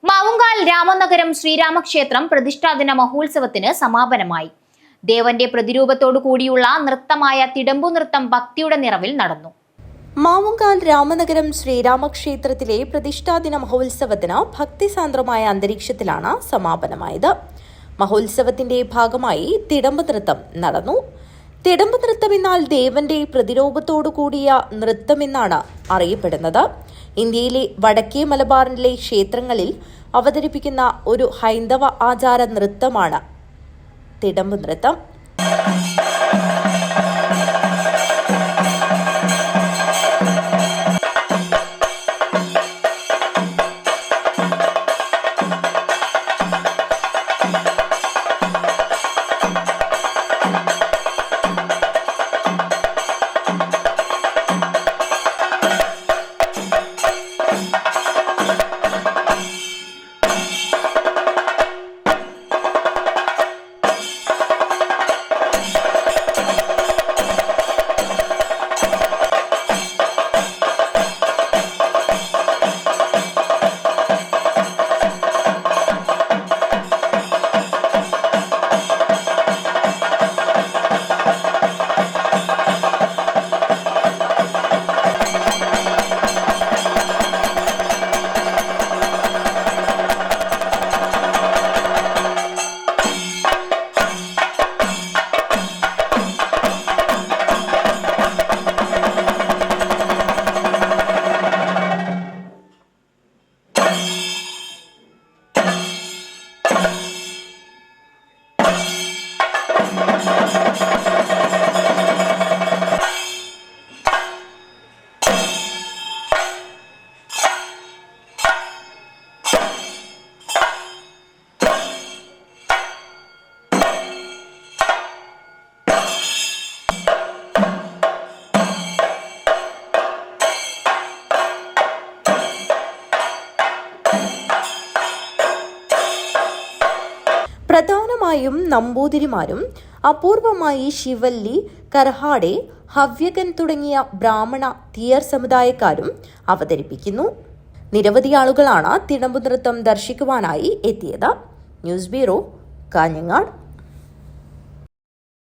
മാവുങ്കാൽ രാമനഗരം ശ്രീരാമക്ഷേത്രം പ്രതിഷ്ഠാദിന മഹോത്സവത്തിന് സമാപനമായി. ദേവന്റെ പ്രതിരൂപത്തോടു കൂടിയുള്ള നൃത്തമായ തിടമ്പു നൃത്തം ഭക്തിയുടെ നിറവിൽ നടന്നു. മാവുങ്കാൽ രാമനഗരം ശ്രീരാമക്ഷേത്രത്തിലെ പ്രതിഷ്ഠാദിന മഹോത്സവത്തിന് ഭക്തിസാന്ദ്രമായ അന്തരീക്ഷത്തിലാണ് സമാപനമായത്. മഹോത്സവത്തിന്റെ ഭാഗമായി തിടമ്പ് നൃത്തം നടന്നു. തിടമ്പ് നൃത്തം എന്നാൽ ദേവന്റെ പ്രതിരൂപത്തോടു കൂടിയ നൃത്തമെന്നാണ് അറിയപ്പെടുന്നത്. ഇന്ത്യയിലെ വടക്കേ മലബാറിലെ ക്ഷേത്രങ്ങളിൽ അവതരിപ്പിക്കുന്ന ഒരു ഹൈന്ദവ ആചാര നൃത്തമാണ് തിടമ്പ് നൃത്തം. പ്രധാനമായും നമ്പൂതിരിമാരും അപൂർവമായി ശിവല്ലി, കർഹാടെ, ഹവ്യകൻ തുടങ്ങിയ ബ്രാഹ്മണ തീയർ സമുദായക്കാരും അവതരിപ്പിക്കുന്നു. നിരവധി ആളുകളാണ് തിടമ്പു നൃത്തം ദർശിക്കുവാനായി എത്തിയത്. News bureau, Kanhangad.